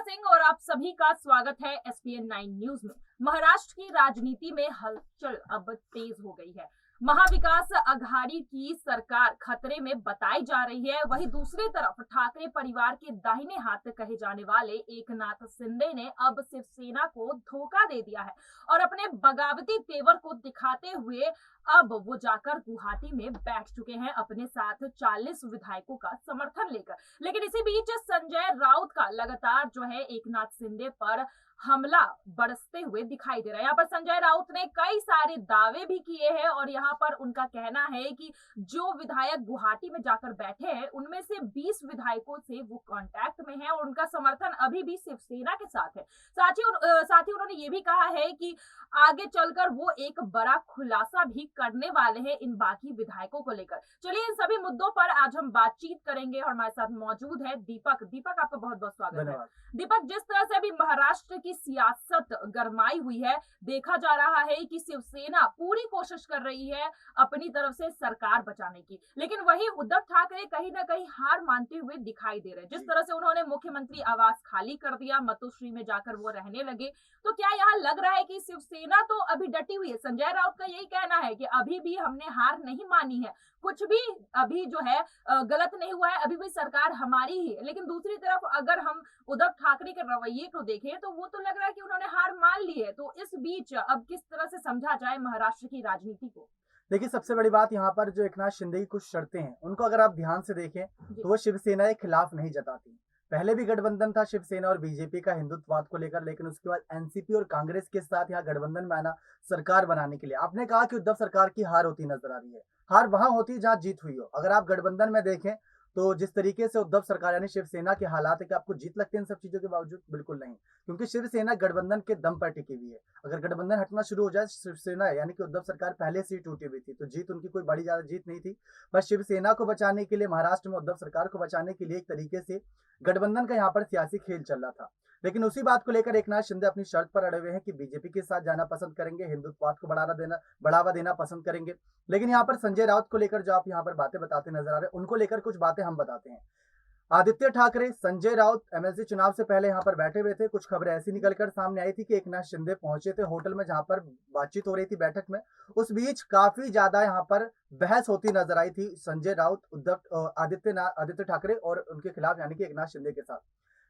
सिंह और आप सभी का स्वागत है एसपीएन 9 न्यूज में। महाराष्ट्र की राजनीति में हलचल अब तेज हो गई है। महाविकास आघाड़ी की सरकार खतरे में बताई जा रही है। वहीं दूसरी तरफ ठाकरे परिवार के दाहिने हाथ कहे जाने वाले एकनाथ शिंदे ने अब शिवसेना को धोखा दे दिया है और अपने बगावती तेवर को दिखाते हुए अब वो जाकर गुवाहाटी में बैठ चुके हैं अपने साथ 40 विधायकों का समर्थन लेकर। लेकिन इसी बीच संजय राउत का लगातार जो है एकनाथ शिंदे पर हमला बरसते हुए दिखाई दे रहा है। यहाँ पर संजय राउत ने कई सारे दावे भी किए हैं और यहाँ पर उनका कहना है कि जो विधायक गुवाहाटी में जाकर बैठे हैं उनमें से 20 विधायकों से वो कांटेक्ट में हैं और उनका समर्थन अभी भी शिवसेना के साथ है। साथ ही उन्होंने ये भी कहा है कि आगे चलकर वो एक बड़ा खुलासा भी करने वाले हैं इन बाकी विधायकों को लेकर। चलिए इन सभी मुद्दों पर आज हम बातचीत करेंगे और हमारे साथ मौजूद है दीपक आपका बहुत बहुत स्वागत है। दीपक, जिस तरह से अभी महाराष्ट्र की सियासत गरमाई हुई है, देखा जा रहा है कि शिवसेना पूरी कोशिश कर रही है अपनी तरफ से सरकार बचाने की, लेकिन वही उद्धव ठाकरे कहीं ना कहीं हार मानते हुए दिखाई दे रहे हैं। जिस तरह से उन्होंने मुख्यमंत्री आवास खाली कर दिया, मतोश्री में जाकर वो रहने लगे, तो क्या यहाँ लग रहा है कि शिवसेना तो अभी डटी हुई है? संजय राउत का यही कहना है कि अभी भी हमने हार नहीं मानी है, कुछ भी अभी जो है गलत नहीं हुआ है, अभी भी सरकार हमारी ही है। लेकिन दूसरी तरफ अगर हम उद्धव ठाकरे के रवैये को देखें तो वो तो लग रहा है कि उन्होंने हार मान ली है। तो इस बीच अब किस तरह से समझा जाए महाराष्ट्र की राजनीति को? देखिए, सबसे बड़ी बात यहाँ पर जो एकनाथ शिंदे की कुछ शर्तें हैं, उनको अगर आप ध्यान से देखें तो वो शिवसेना के खिलाफ नहीं जताती। पहले भी गठबंधन था शिवसेना और बीजेपी का हिंदुत्ववाद को लेकर, लेकिन उसके बाद एनसीपी और कांग्रेस के साथ यहाँ गठबंधन में आना सरकार बनाने के लिए। आपने कहा कि उद्धव सरकार की हार होती नजर आ रही है। हार वहां होती है जहां जीत हुई हो। अगर आप गठबंधन में देखें तो जिस तरीके से उद्धव सरकार यानी शिवसेना के हालात है कि आपको जीत लगती है इन सब चीजों के बावजूद, बिल्कुल नहीं, क्योंकि शिवसेना गठबंधन के दम पर टिकी हुई है। अगर गठबंधन हटना शुरू हो जाए, शिवसेना यानी कि उद्धव सरकार पहले से ही टूटी हुई थी, तो जीत उनकी कोई बड़ी ज्यादा जीत नहीं थी। बस शिवसेना को बचाने के लिए, महाराष्ट्र में उद्धव सरकार को बचाने के लिए एक तरीके से गठबंधन का यहाँ पर सियासी खेल चल रहा था। लेकिन उसी बात को लेकर एकनाथ शिंदे अपनी शर्त पर अड़े हुए हैं कि बीजेपी के साथ जाना पसंद करेंगे, हिंदुत्ववाद को बढ़ावा देना पसंद करेंगे। लेकिन यहाँ पर संजय राउत को लेकर जो आप यहाँ पर बातें बताते नजर आ रहे हैं, उनको लेकर कुछ बातें हम बताते हैं। आदित्य ठाकरे, संजय राउत एमएलसी चुनाव से पहले यहाँ पर बैठे हुए थे। कुछ खबरें ऐसी निकलकर सामने आई थी कि एकनाथ शिंदे पहुंचे थे होटल में जहां पर बातचीत हो रही थी बैठक में। उस बीच काफी ज्यादा यहाँ पर बहस होती नजर आई थी संजय राउत आदित्य ठाकरे और उनके खिलाफ यानी कि एकनाथ शिंदे के साथ।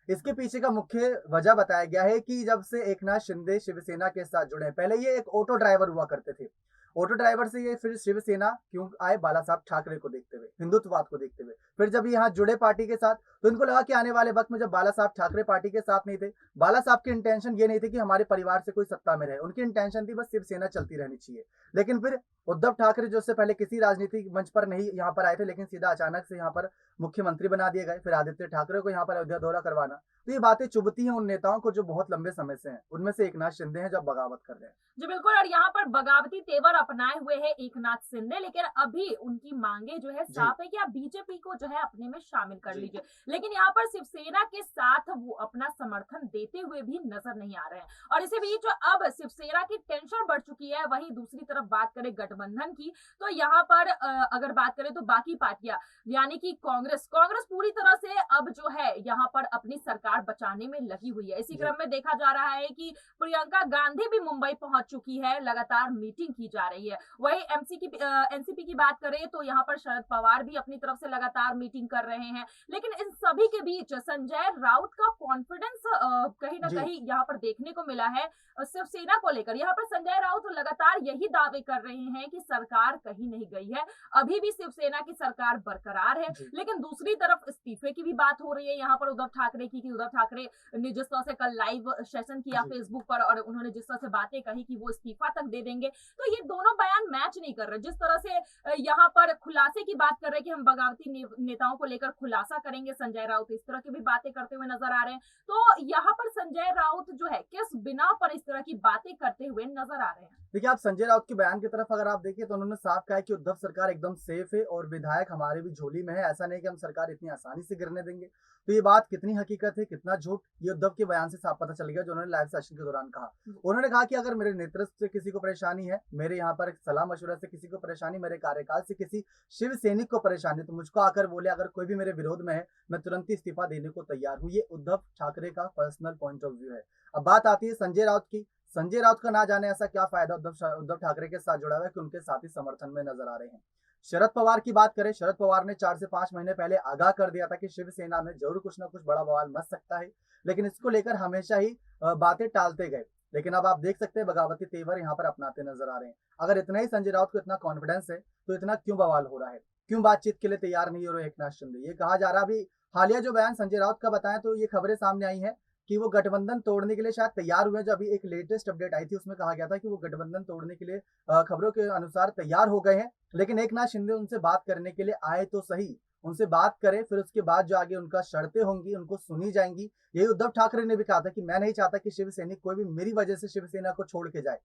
इसके पीछे का मुख्य वजह बताया गया है कि जब से एकनाथ शिंदे शिवसेना के साथ जुड़े, पहले ये एक ऑटो ड्राइवर हुआ करते थे। ऑटो ड्राइवर से ये फिर शिवसेना क्यों आए? बाला साहब ठाकरे को देखते हुए, हिंदुत्ववाद को देखते हुए। फिर जब यहाँ जुड़े पार्टी के साथ, तो इनको लगा कि आने वाले वक्त में जब बाला साहब ठाकरे पार्टी के साथ नहीं थे, बाला साहब की इंटेंशन ये नहीं थी कि हमारे परिवार से कोई सत्ता में रहे, उनकी इंटेंशन थी बस शिवसेना चलती रहनी चाहिए। लेकिन फिर उद्धव ठाकरे जो से पहले किसी राजनीतिक मंच पर नहीं यहाँ पर आए थे, लेकिन सीधा अचानक से यहाँ पर मुख्यमंत्री बना दिए गए। फिर आदित्य ठाकरे को यहाँ पर अयोध्या दौरा करवाना, तो ये बातें चुभती हैं उन नेताओं को जो बहुत लंबे समय से हैं। उनमें से एकनाथ शिंदे हैं जो बगावत कर रहे हैं। जी बिल्कुल, और यहाँ पर बगावती तेवर अपनाए हुए हैं एकनाथ शिंदे, लेकिन अभी उनकी मांगे जो है साफ है कि आप बीजेपी को जो है अपने में शामिल कर लीजिए। लेकिन यहाँ पर शिवसेना के साथ वो अपना समर्थन देते हुए भी नजर नहीं आ रहे हैं। और इसी बीच अब शिवसेना की टेंशन बढ़ चुकी है। वहीं दूसरी तरफ बात करें गठबंधन की, तो यहाँ पर अगर बात करें तो बाकी पार्टियां यानी कि कांग्रेस पूरी तरह से अब जो है यहाँ पर अपनी सरकार बचाने में लगी हुई है। इसी क्रम में देखा जा रहा है कि प्रियंका गांधी भी मुंबई पहुंच चुकी है, लगातार मीटिंग की जा रही है। वही एनसीपी की बात करें तो यहाँ पर शरद पवार भी अपनी तरफ से लगातार मीटिंग कर रहे हैं। लेकिन इन सभी के बीच संजय राउत का कॉन्फिडेंस कहीं ना कहीं यहाँ पर देखने को मिला है शिवसेना को लेकर। यहाँ पर संजय राउत लगातार यही दावे कर रहे हैं कि सरकार कहीं नहीं गई है, अभी भी शिवसेना की सरकार बरकरार है। लेकिन दूसरी तरफ इस्तीफे की भी बात हो रही है यहाँ पर उद्धव ठाकरे की, कि उद्धव ठाकरे ने जिस तरह से कल लाइव सेशन किया फेसबुक पर और उन्होंने जिस तरह से बातें कही कि वो इस्तीफा तक दे देंगे, तो ये दोनों बयान मैच नहीं कर रहे। जिस तरह से यहाँ पर खुलासे की बात कर रहे हैं कि हम बगावती नेताओं को लेकर खुलासा करेंगे, संजय राउत इस तरह की भी बातें करते हुए नजर आ रहे हैं। तो यहाँ पर संजय राउत जो है किस बिना पर इस तरह की बातें करते हुए नजर आ रहे हैं? देखिए, आप संजय राउत के बयान की तरफ अगर आप देखिए तो उन्होंने साफ कहा है कि उद्धव सरकार एकदम सेफ है और विधायक हमारे भी झोली में है। ऐसा नहीं कि हम सरकार इतनी आसानी से गिरने देंगे। तो ये बात कितनी हकीकत है, कितना झूठ, ये उद्धव के बयान से साफ पता चल गया, जो उन्होंने लाइव सेशन के दौरान कहा। उन्होंने कहा कि अगर मेरे नेतृत्व से किसी को परेशानी है, मेरे यहाँ पर सलाह मशवरा से किसी को परेशानी, मेरे कार्यकाल से किसी शिव सैनिक को परेशानी, तो मुझको आकर बोले। अगर कोई भी मेरे विरोध में है, मैं तुरंत ही इस्तीफा देने को तैयार हूँ। ये उद्धव ठाकरे का पर्सनल पॉइंट ऑफ व्यू है। अब बात आती है संजय राउत की। संजय राउत का ना जाने ऐसा क्या फायदा उद्धव ठाकरे के साथ जुड़ा हुआ है कि उनके साथी समर्थन में नजर आ रहे हैं। शरद पवार की बात करें, शरद पवार ने 4 से 5 महीने पहले आगाह कर दिया था कि शिवसेना में जरूर कुछ ना कुछ बड़ा बवाल मच सकता है, लेकिन इसको लेकर हमेशा ही बातें टालते गए। लेकिन अब आप देख सकते हैं बगावती तेवर यहाँ पर अपनाते नजर आ रहे हैं। अगर इतना ही संजय राउत को इतना कॉन्फिडेंस है, तो इतना क्यों बवाल हो रहा है, क्यों बातचीत के लिए तैयार नहीं हो रहे एकनाथ शिंदे। ये कहा जा रहा, अभी हालिया जो बयान संजय राउत का बताएं तो ये खबरें सामने आई है कि वो गठबंधन तोड़ने के लिए शायद तैयार हुए। जो अभी एक लेटेस्ट अपडेट आई थी उसमें कहा गया था कि वो गठबंधन तोड़ने के लिए खबरों के अनुसार तैयार हो गए हैं। लेकिन एकनाथ शिंदे उनसे बात करने के लिए आए तो सही, उनसे बात करें, फिर उसके बाद जो आगे उनका शर्तें होंगी उनको सुनी जाएंगी। यही उद्धव ठाकरे ने भी कहा था कि मैं नहीं चाहता कि शिव सैनिक कोई भी मेरी वजह से शिवसेना को छोड़ के जाए।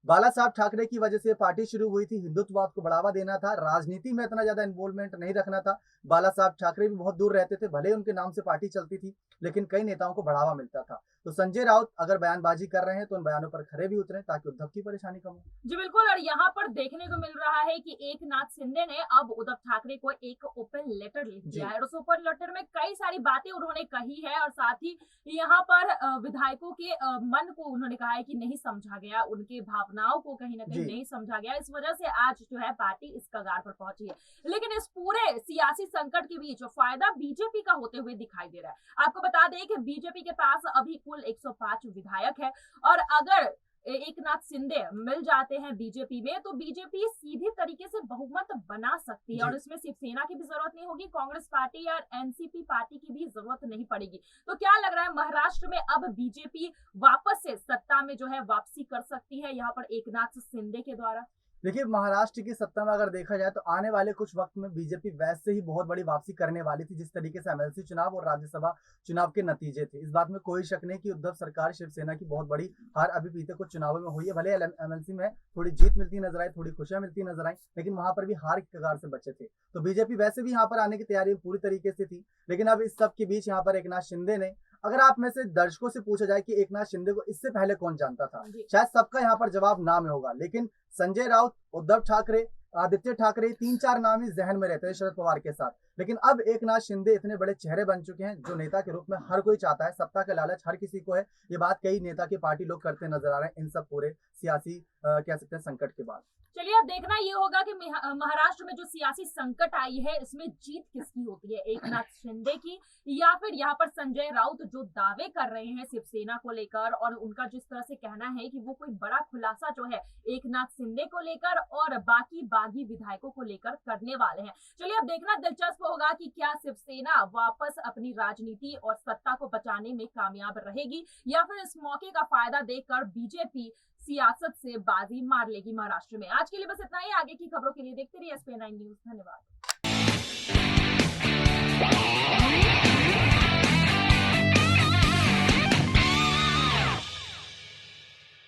बाला साहब ठाकरे की वजह से पार्टी शुरू हुई थी, हिंदुत्ववाद को बढ़ावा देना था, राजनीति में इतना ज्यादा इन्वॉल्वमेंट नहीं रखना था। बाला साहब ठाकरे भी बहुत दूर रहते थे, भले उनके नाम से पार्टी चलती थी, लेकिन कई नेताओं को बढ़ावा मिलता था। तो संजय राउत अगर बयानबाजी कर रहे हैं तो उन बयानों पर खरे भी उतरे ताकि उद्धव की परेशानी कम हो। जी बिल्कुल, और यहाँ पर देखने को मिल रहा है कि एकनाथ शिंदे ने अब उद्धव ठाकरे को एक ओपन लेटर लिख दिया है और उस ओपन लेटर में कई सारी बातें उन्होंने कही है और साथ ही यहाँ पर विधायकों के मन को उन्होंने कहा है कि नहीं समझा गया, उनके भावनाओं को कहीं ना कहीं नहीं समझा गया। इस वजह से आज जो है पार्टी इस कगार पर पहुंची है। लेकिन इस पूरे सियासी संकट के बीच फायदा बीजेपी का होते हुए दिखाई दे रहा है। आपको बता दें कि बीजेपी के पास अभी कुल 105 विधायक है और अगर एकनाथ शिंदे मिल जाते हैं बीजेपी में तो बीजेपी सीधे तरीके से बहुमत बना सकती है और इसमें शिवसेना की भी जरूरत नहीं होगी, कांग्रेस पार्टी या एनसीपी पार्टी की भी जरूरत नहीं पड़ेगी। तो क्या लग रहा है महाराष्ट्र में अब बीजेपी वापस से सत्ता में जो है वापसी कर सकती है यहाँ पर एकनाथ शिंदे के द्वारा? देखिए, महाराष्ट्र की सत्ता में अगर देखा जाए तो आने वाले कुछ वक्त में बीजेपी वैसे ही बहुत बड़ी वापसी करने वाली थी, जिस तरीके से एमएलसी चुनाव और राज्यसभा चुनाव के नतीजे थे। इस बात में कोई शक नहीं कि उद्धव सरकार शिवसेना की बहुत बड़ी हार अभी बीते कुछ चुनावों में हुई है। भले एमएलसी में थोड़ी जीत मिलती नजर आई, थोड़ी खुशियां मिलती नजर आई, लेकिन वहां पर भी हार की कगार से बचे थे। तो बीजेपी वैसे भी यहाँ पर आने की तैयारी पूरी तरीके से थी। लेकिन अब इस सब के बीच यहाँ पर एकनाथ शिंदे ने, अगर आप में से दर्शकों से पूछा जाए कि एकनाथ शिंदे को इससे पहले कौन जानता था, शायद सबका यहाँ पर जवाब ना में होगा। लेकिन संजय राउत, उद्धव ठाकरे, आदित्य ठाकरे, 3-4 नाम ही जहन में रहते हैं शरद पवार के साथ। लेकिन अब एकनाथ शिंदे इतने बड़े चेहरे बन चुके हैं जो नेता के रूप में हर कोई चाहता है। सत्ता का लालच हर किसी को है। ये बात कई नेता की पार्टी लोग करते नजर आ रहे हैं इन सब पूरे सियासी कह सकते हैं संकट के बाद। चलिए अब देखना ये होगा कि महाराष्ट्र में जो सियासी संकट आई है इसमें जीत किसकी होती है, एकनाथ शिंदे की या फिर यहाँ पर संजय राउत जो दावे कर रहे हैं शिवसेना को लेकर और उनका जिस तरह से कहना है कि वो कोई बड़ा खुलासा जो है एकनाथ शिंदे को लेकर और बाकी बागी विधायकों को लेकर करने वाले हैं। चलिए अब देखना दिलचस्प होगा कि क्या शिवसेना वापस अपनी राजनीति और सत्ता को बचाने में कामयाब रहेगी या फिर इस मौके का फायदा देकर बीजेपी सियासत से बाजी मार लेगी महाराष्ट्र में। आज के लिए बस इतना ही। आगे की खबरों के लिए देखते रहिए SPN9 न्यूज। धन्यवाद।